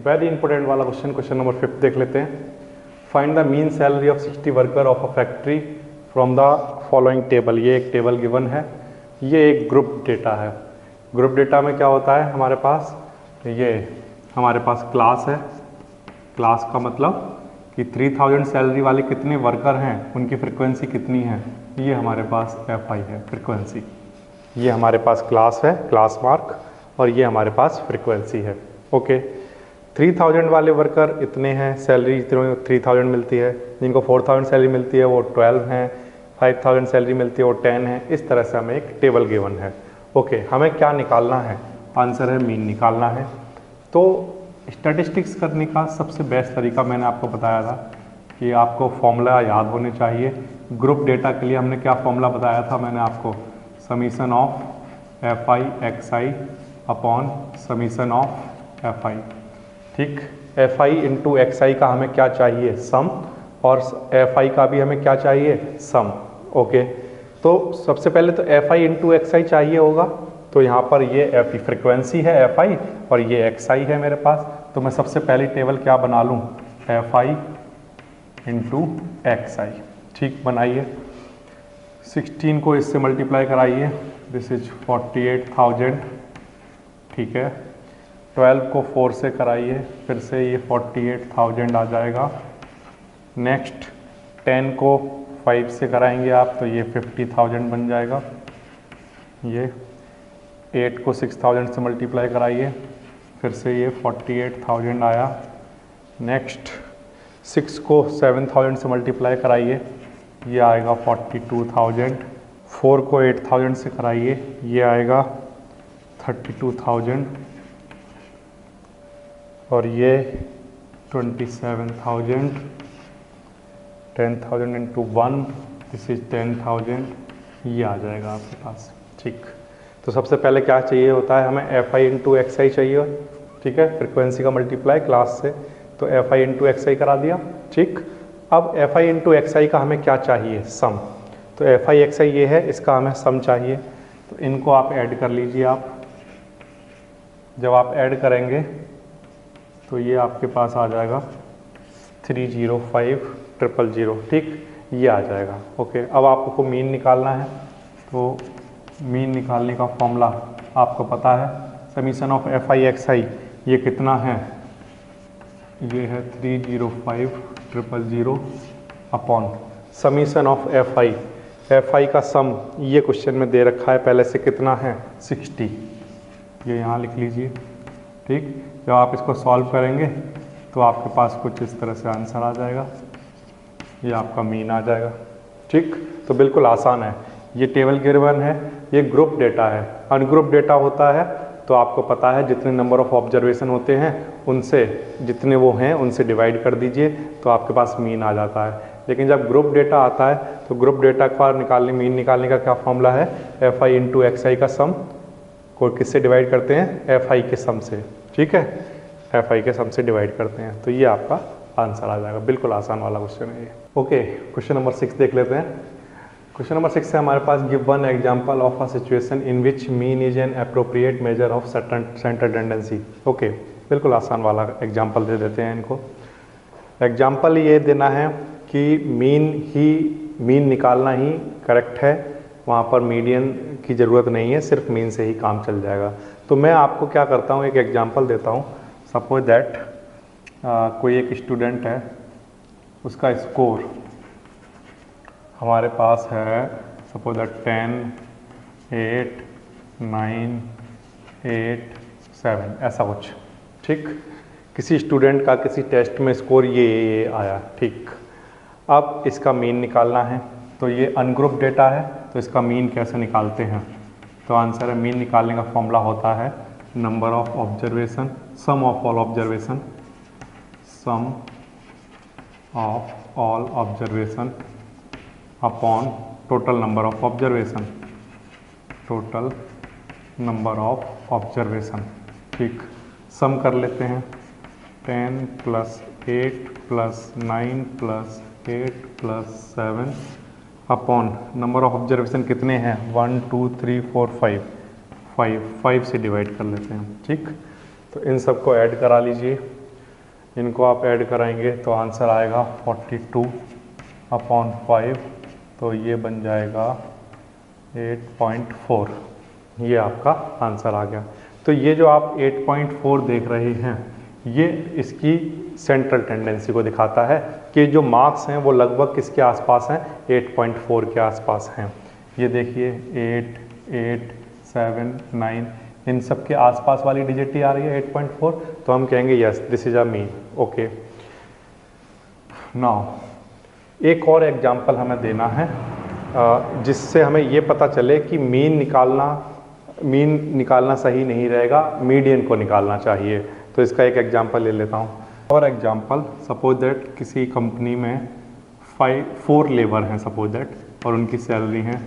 Very important वाला question, question number 5 देख लेते हैं। Find the mean salary of 60 worker of a factory from the following table. ये एक टेबल गिवन है, ये एक ग्रुप डेटा है। ग्रुप डेटा में क्या होता है हमारे पास, ये हमारे पास क्लास है। क्लास का मतलब कि 3000 सैलरी वाले कितने वर्कर हैं, उनकी फ्रिक्वेंसी कितनी है, ये हमारे पास FI है फ्रिक्वेंसी। ये हमारे पास क्लास है, क्लास मार्क, और ये हमारे पास फ्रिक्वेंसी है। ओके, 3000 वाले वर्कर इतने हैं, सैलरी इतने 3000 मिलती है। जिनको 4000 सैलरी मिलती है वो 12 हैं, 5000 सैलरी मिलती है वो 10 है। इस तरह से हमें एक टेबल गिवन है। ओके, हमें क्या निकालना है, आंसर है मीन निकालना है। तो स्टैटिस्टिक्स करने का सबसे बेस्ट तरीका मैंने आपको बताया था कि आपको फॉर्मूला याद होने चाहिए। ग्रुप डेटा के लिए हमने क्या फॉर्मूला बताया था मैंने आपको, summation of FI XI upon summation of FI। ठीक, FI इंटू XI का हमें क्या चाहिए, सम, और FI का भी हमें क्या चाहिए, सम। ओके, तो सबसे पहले तो FI इंटू XI चाहिए होगा, तो यहाँ पर ये फ्रिक्वेंसी है FI और ये XI है मेरे पास। तो मैं सबसे पहली टेबल क्या बना लूँ, FI इंटू XI। ठीक, बनाइए। 16 को इससे मल्टीप्लाई कराइए, दिस इज 48,000। ठीक है, 12 को 4 से कराइए, फिर से ये 48,000 आ जाएगा। नेक्स्ट 10 को 5 से कराएंगे आप, तो ये 50,000 बन जाएगा। ये 8 को 6000 से मल्टीप्लाई कराइए, फिर से ये 48,000 आया। नेक्स्ट 6 को 7000 से मल्टीप्लाई कराइए, ये आएगा 42,000। 4 को 8000 से कराइए, ये आएगा 32,000, और ये 27,000। 10,000 इंटू 1, दिस इज 10,000, ये आ जाएगा आपके पास। ठीक, तो सबसे पहले क्या चाहिए होता है हमें, FI इंटू XI चाहिए। ठीक है, फ्रिक्वेंसी का मल्टीप्लाई क्लास से, तो FI इंटू XI करा दिया। ठीक, अब FI इंटू XI का हमें क्या चाहिए, सम। तो FI XI ये है, इसका हमें सम चाहिए, तो इनको आप ऐड कर लीजिए। आप जब आप ऐड करेंगे तो ये आपके पास आ जाएगा 305,000। ठीक, ये आ जाएगा। ओके, अब आपको मीन निकालना है, तो मीन निकालने का फॉर्मूला आपको पता है, समीशन ऑफ FI XI ये कितना है, ये है 305,000 अपॉन समीशन ऑफ FI का सम, ये क्वेश्चन में दे रखा है पहले से, कितना है 60। ये यहाँ लिख लीजिए। ठीक, जब आप इसको सॉल्व करेंगे तो आपके पास कुछ इस तरह से आंसर आ जाएगा, ये आपका मीन आ जाएगा। ठीक, तो बिल्कुल आसान है। ये टेबल गिवन है, ये ग्रुप डेटा है। अनग्रुप डेटा होता है तो आपको पता है जितने नंबर ऑफ ऑब्जर्वेशन होते हैं उनसे, जितने वो हैं उनसे डिवाइड कर दीजिए, तो आपके पास मीन आ जाता है। लेकिन जब ग्रुप डेटा आता है तो ग्रुप डेटा का मीन निकालने का क्या फॉर्मूला है, FI इंटू XI का सम को किससे डिवाइड करते हैं, FI के सम से। ठीक है, FI के सम से डिवाइड करते हैं, तो ये आपका आंसर आ जाएगा। बिल्कुल आसान वाला क्वेश्चन है ये। ओके, क्वेश्चन नंबर 6 देख लेते हैं। क्वेश्चन नंबर 6 है हमारे पास, give one example of a situation in which mean is an appropriate measure of center tendency. Okay, बिल्कुल आसान वाला एग्जांपल दे देते हैं इनको। एग्जांपल ये देना है कि मीन निकालना ही करेक्ट है, वहाँ पर मीडियन की ज़रूरत नहीं है, सिर्फ मीन से ही काम चल जाएगा। तो मैं आपको क्या करता हूँ, एक एग्जांपल देता हूँ। सपोज दैट कोई एक स्टूडेंट है, उसका स्कोर हमारे पास है सपोज दैट 10, 8, 9, 8, 7, ऐसा कुछ। ठीक, किसी स्टूडेंट का किसी टेस्ट में स्कोर ये आया। ठीक, अब इसका मीन निकालना है, तो ये अनग्रुप डेटा है, तो इसका मीन कैसे निकालते हैं, तो आंसर है, मीन निकालने का फॉर्मूला होता है number of observation, sum of all observation, sum of all observation upon total number of observation, total number of observation. ठीक, सम कर लेते हैं, 10 plus 8 plus 9 plus 8 plus 7 upon number of observation कितने हैं, 1 2 3 4 5 से डिवाइड कर लेते हैं। ठीक, तो इन सबको ऐड करा लीजिए। इनको आप ऐड कराएंगे तो आंसर आएगा 42/5, तो ये बन जाएगा 8.4। ये आपका आंसर आ गया। तो ये जो आप 8.4 देख रहे हैं, ये इसकी सेंट्रल टेंडेंसी को दिखाता है कि जो मार्क्स हैं वो लगभग किसके आसपास हैं, 8.4 के आसपास हैं। ये देखिए 8, 8, 7, 9, इन सब के आसपास वाली डिजिट ही आ रही है 8.4, तो हम कहेंगे yes this is a mean. Okay, now एक और एग्जांपल हमें देना है जिससे हमें ये पता चले कि मीन निकालना सही नहीं रहेगा, मीडियन को निकालना चाहिए। तो इसका एक एग्जांपल ले लेता हूँ। और एग्जांपल, सपोज दैट किसी कंपनी में 4 लेबर हैं सपोज दैट, और उनकी सैलरी है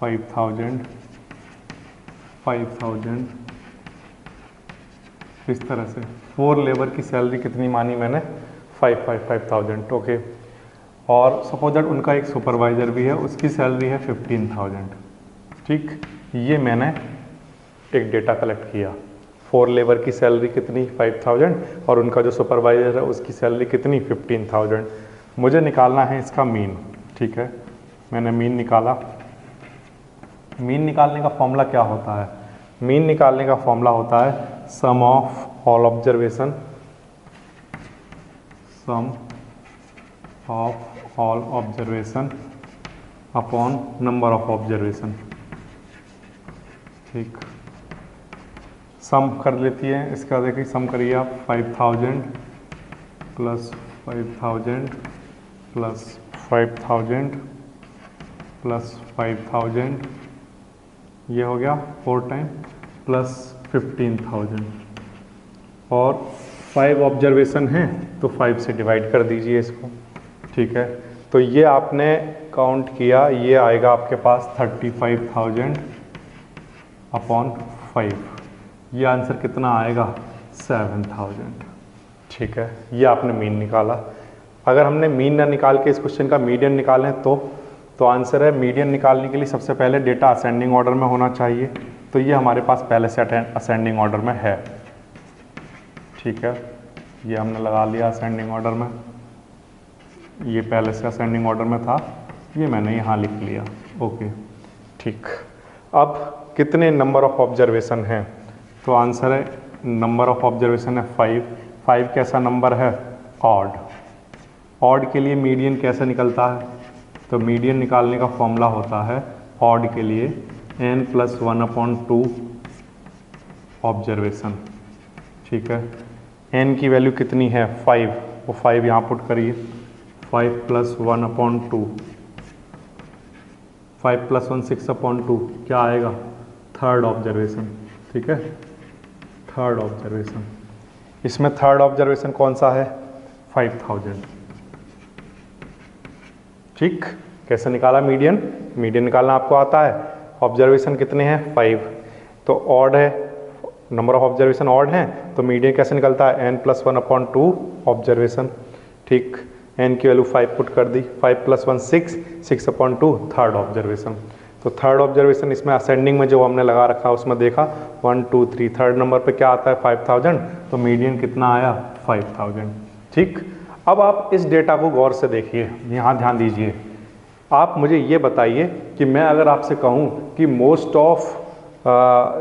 5,000 इस तरह से। 4 लेबर की सैलरी कितनी मानी मैंने, 5,000। ओके, और सपोज दैट उनका एक सुपरवाइज़र भी है, उसकी सैलरी है 15,000। ठीक, ये मैंने एक डेटा कलेक्ट किया। 4 लेबर की सैलरी कितनी, 5,000, और उनका जो सुपरवाइज़र है उसकी सैलरी कितनी, 15,000। मुझे निकालना है इसका मीन। ठीक है, मैंने मीन निकाला। मीन निकालने का फॉर्मूला क्या होता है? मीन निकालने का फॉर्मूला होता है sum of all observation, sum of all observation upon number of observation. ठीक, सम कर लेती है इसका। देखिए सम करिए आप, 5,000 प्लस 5,000 प्लस 5,000 प्लस 5,000, ये हो गया 4 टाइम, प्लस 15,000, और 5 ऑब्जर्वेशन हैं तो 5 से डिवाइड कर दीजिए इसको। ठीक है, तो ये आपने काउंट किया, ये आएगा आपके पास 35,000 अपॉन 5। ये आंसर कितना आएगा, 7,000। ठीक है, ये आपने मीन निकाला। अगर हमने मीन ना निकाल के इस क्वेश्चन का मीडियन निकालें तो आंसर है, मीडियन निकालने के लिए सबसे पहले डेटा असेंडिंग ऑर्डर में होना चाहिए। तो ये हमारे पास पहले से असेंडिंग ऑर्डर में है। ठीक है, ये हमने लगा लिया असेंडिंग ऑर्डर में, ये पहले से असेंडिंग ऑर्डर में था, ये मैंने यहाँ लिख लिया। ओके, ठीक। अब कितने नंबर ऑफ ऑब्जर्वेशन हैं? तो आंसर है, नंबर ऑफ ऑब्जर्वेशन है 5। 5 कैसा नंबर है, ऑड। ऑड के लिए मीडियन कैसे निकलता है? तो मीडियन निकालने का फॉर्मूला होता है ऑड के लिए n+1/2 ऑब्जर्वेशन। ठीक है, n की वैल्यू कितनी है, 5, वो 5 यहाँ पुट करिए। 5 + 1/2, 5 + 1 6/2, क्या आएगा, 3rd ऑब्जर्वेशन। ठीक है, 3rd ऑब्जर्वेशन। इसमें 3rd ऑब्जर्वेशन कौन सा है, 5,000। ठीक, कैसे निकाला मीडियन? मीडियन निकालना आपको आता है। ऑब्जर्वेशन कितने हैं, 5, तो ऑड है, नंबर ऑफ ऑब्जर्वेशन ऑड हैं, तो मीडियन कैसे निकलता है, n+1/2 ऑब्जर्वेशन। ठीक, n की वैल्यू 5 पुट कर दी, 5 + 1 6, 6/2 3rd ऑब्जर्वेशन। तो 3rd ऑब्जर्वेशन इसमें असेंडिंग में जो हमने लगा रखा उसमें देखा 1 2 3, 3rd नंबर पे क्या आता है, 5,000, तो मीडियन कितना आया, 5,000। ठीक, अब आप इस डेटा को गौर से देखिए, यहाँ ध्यान दीजिए। आप मुझे ये बताइए कि मैं अगर आपसे कहूँ कि मोस्ट ऑफ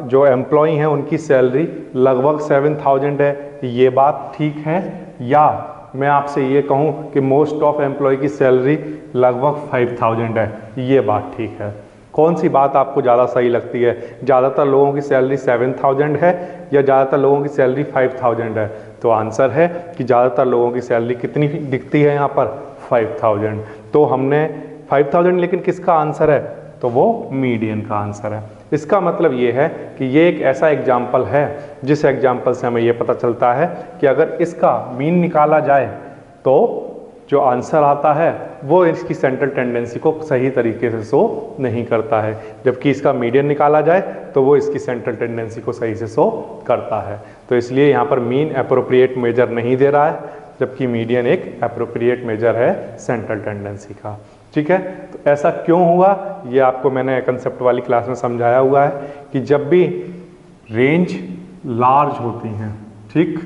जो एम्प्लॉई हैं उनकी सैलरी लगभग 7,000 है, ये बात ठीक है? या मैं आपसे ये कहूँ कि मोस्ट ऑफ एम्प्लॉय की सैलरी लगभग 5,000 है, ये बात ठीक है? कौन सी बात आपको ज़्यादा सही लगती है? ज़्यादातर लोगों की सैलरी 7,000 है या ज़्यादातर लोगों की सैलरी 5,000 है? तो आंसर है कि ज़्यादातर लोगों की सैलरी कितनी दिखती है यहाँ पर, 5,000। तो हमने 5,000, लेकिन किसका आंसर है, तो वो मीडियन का आंसर है। इसका मतलब ये है कि ये एक ऐसा एग्जाम्पल है जिस एग्जाम्पल से हमें ये पता चलता है कि अगर इसका मीन निकाला जाए तो जो आंसर आता है वो इसकी सेंट्रल टेंडेंसी को सही तरीके से शो नहीं करता है, जबकि इसका मीडियन निकाला जाए तो वो इसकी सेंट्रल टेंडेंसी को सही से शो करता है। तो इसलिए यहाँ पर मीन एप्रोप्रिएट मेजर नहीं दे रहा है, जबकि मीडियन एक एप्रोप्रिएट मेजर है सेंट्रल टेंडेंसी का। ठीक है, तो ऐसा क्यों हुआ, ये आपको मैंने कंसेप्ट वाली क्लास में समझाया हुआ है कि जब भी रेंज लार्ज होती हैं, ठीक,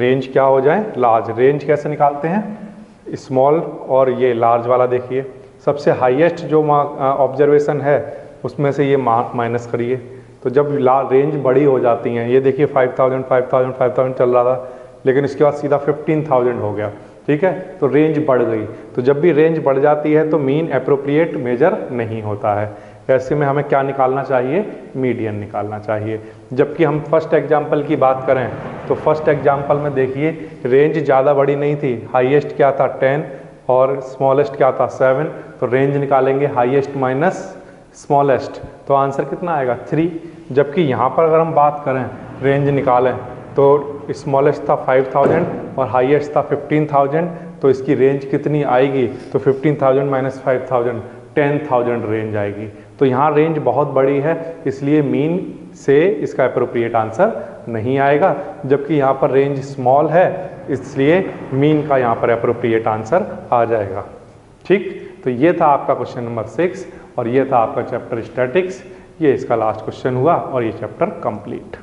रेंज क्या हो जाए, लार्ज। रेंज कैसे निकालते हैं, स्मॉल और ये लार्ज वाला देखिए, सबसे हाईएस्ट जो ऑब्जर्वेशन है उसमें से ये माइनस करिए। तो जब रेंज बड़ी हो जाती हैं, ये देखिए 5000 5000 5000 चल रहा था, लेकिन इसके बाद सीधा 15000 हो गया, ठीक है, तो रेंज बढ़ गई। तो जब भी रेंज बढ़ जाती है तो मीन एप्रोप्रिएट मेजर नहीं होता है। ऐसे में हमें क्या निकालना चाहिए, मीडियन निकालना चाहिए। जबकि हम फर्स्ट एग्जाम्पल की बात करें तो फर्स्ट एग्जाम्पल में देखिए रेंज ज़्यादा बड़ी नहीं थी, हाईएस्ट क्या था 10 और स्मॉलेस्ट क्या था 7, तो रेंज निकालेंगे हाईएस्ट माइनस स्मॉलेस्ट, तो आंसर कितना आएगा 3। जबकि यहाँ पर अगर हम बात करें रेंज निकालें तो स्मॉलेस्ट था 5000 और हाईएस्ट था 15000, तो इसकी रेंज कितनी आएगी, तो 15000 माइनस 5000 10,000 रेंज आएगी। तो यहाँ रेंज बहुत बड़ी है, इसलिए मीन से इसका अप्रोप्रिएट आंसर नहीं आएगा। जबकि यहाँ पर रेंज स्मॉल है, इसलिए मीन का यहाँ पर अप्रोप्रिएट आंसर आ जाएगा। ठीक, तो ये था आपका क्वेश्चन नंबर 6 और ये था आपका चैप्टर स्टैटिक्स। ये इसका लास्ट क्वेश्चन हुआ और ये चैप्टर कंप्लीट।